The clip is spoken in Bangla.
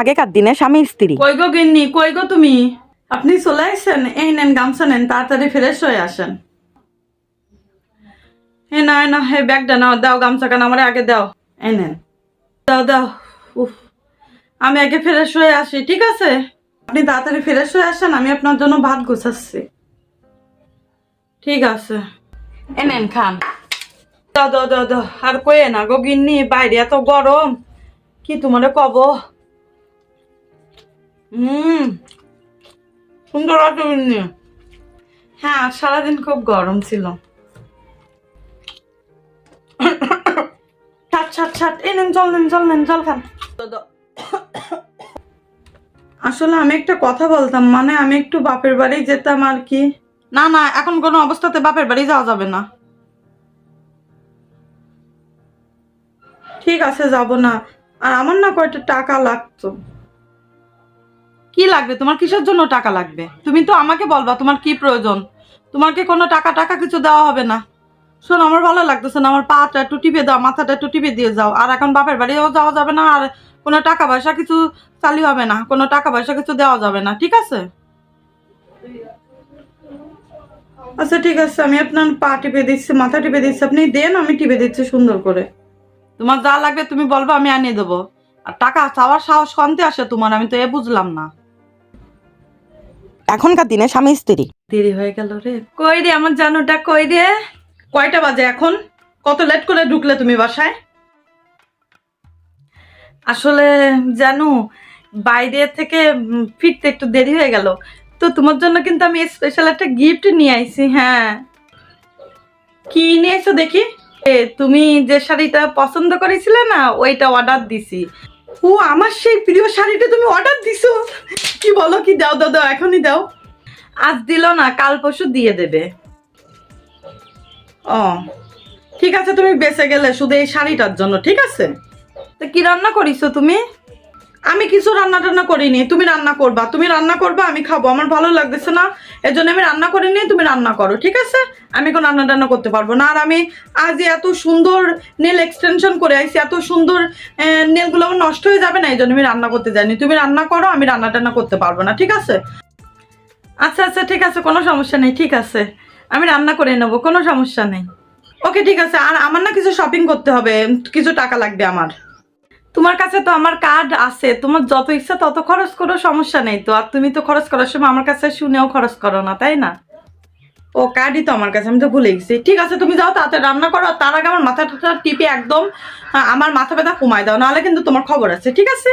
আগেকার দিনে স্বামী স্ত্রী। কই গো গিন্নি, কই গো তুমি? আপনি চলে আসছেন? এই নেন গামছা নেন, তাড়াতাড়ি ফ্রেশ হয়ে আসেন। হ্যাঁ না না, হে ব্যাগটা নাও, দাও গামছা কেন আমার আগে দাও। এই নেন, দাও দাও। উফ, আমি আগে ফ্রেশ হয়ে আসি, ঠিক আছে? আপনি তাড়াতাড়ি ফ্রেশ হয়ে আসেন, আমি আপনার জন্য ভাত গোছাচ্ছি। ঠিক আছে, এই নেন খান। দাও দাও দাও দাও। আর কয়ে না গো গিন্নি, বাইরে এত গরম, কি তোমারে কব। সুন্দর আছে গিন্নি। হ্যাঁ, সারাদিন খুব গরম ছিল। ছাট ছাট ছাট, এই নেন জল, নেন জল, নেন জল খান। আসলে আমি একটা কথা বলতাম, মানে আমি একটু বাপের বাড়ি যেতাম আর কি। না না, এখন কোনো অবস্থাতে বাপের বাড়ি যাওয়া যাবে না। ঠিক আছে, যাব না। আর আমার না কয়টা টাকা লাগতো। কি লাগবে তোমার? কিসের জন্য টাকা লাগবে? তুমি তো আমাকে বলবা তোমার কি প্রয়োজন। তোমাকে কোনো টাকা টাকা কিছু দেওয়া হবে না। শোনো, আমার ভালো লাগতেছে না, আমার পাটা একটু টিপে দাও, মাথাটা একটু টিপে দিয়ে যাও। আর এখন বাপের বাড়িও যাওয়া যাবে না, আর কোনো টাকা পয়সা কিছু চালু হবে না, কোনো টাকা পয়সা কিছু দেওয়া যাবে না, ঠিক আছে? আচ্ছা ঠিক আছে, আমি আপনার পা টিপে দিচ্ছি, মাথা টিপে দিচ্ছি, আপনি দেন, আমি টিপে দিচ্ছি সুন্দর করে। তোমার যা লাগবে তুমি বলবো, আমি আনিয়ে দেবো। আর টাকা চাওয়ার সাহস কমতে আসে তোমার, আমি তো এ বুঝলাম না। এখনকার দিনে স্বামী স্ত্রী। দেরি হয়ে গেল রে। কই রে আমার জানুটা, কই রে? কয়টা বাজে এখন? কত লেট করে ঢুকলে তুমি বাসায়? আসলে জানো, বাইরে থেকে ফিরতে একটু দেরি হয়ে গেল, তো তোমার জন্য কিন্তু আমি স্পেশাল একটা গিফট নিয়ে আইছি। হ্যাঁ, কি নিয়ে এসো দেখি। তুমি যে শাড়িটা পছন্দ করেছিলে না, ওইটা অর্ডার দিছি। ও, আমার সেই প্রিয় শাড়িটা তুমি অর্ডার দিছো? কি বলো, কি? দাও দাও দাও, এখনই দাও। আজ দিল না, কাল পরশু দিয়ে দেবে। ও ঠিক আছে, তুমি বেঁচে গেলে শুধু এই শাড়িটার জন্য, ঠিক আছে? তো কি রান্না করিছো তুমি? আমি কিছু রান্না টান্না করিনি, তুমি রান্না করবা। তুমি রান্না করবা, আমি খাবো। আমার ভালো লাগতেছে না, এর জন্য আমি রান্না করিনি, তুমি রান্না করো, ঠিক আছে? আমি কোনো রান্না টান্না করতে পারবো না। আর আমি আজ এত সুন্দর নেল এক্সটেনশন করে আইছি, এত সুন্দর নেলগুলো আমার নষ্ট হয়ে যাবে না, এই জন্য আমি রান্না করতে যাইনি। তুমি রান্না করো, আমি রান্না টান্না করতে পারবো না, ঠিক আছে? আচ্ছা আচ্ছা ঠিক আছে, কোনো সমস্যা নেই, ঠিক আছে, আমি রান্না করে নেবো, কোনো সমস্যা নেই। ওকে ঠিক আছে। আর আমার না কিছু শপিং করতে হবে, কিছু টাকা লাগবে আমার। তোমার কাছে তো আমার কার্ড আছে, তোমার যত ইচ্ছা তত খরচ করো, সমস্যা নেই তো। আর তুমি তো খরচ করার সময় আমার কাছে শুনেও খরচ করো না, তাই না? ও, কার্ডই তো আমার কাছে, আমি তো ভুলে গেছি। ঠিক আছে, তুমি যাও তাড়াতাড়ি রান্না করো, তার আগে আমার মাথাটা টিপে একদম আমার মাথা ব্যথা কমায় দাও, নাহলে কিন্তু তোমার খবর আছে, ঠিক আছে?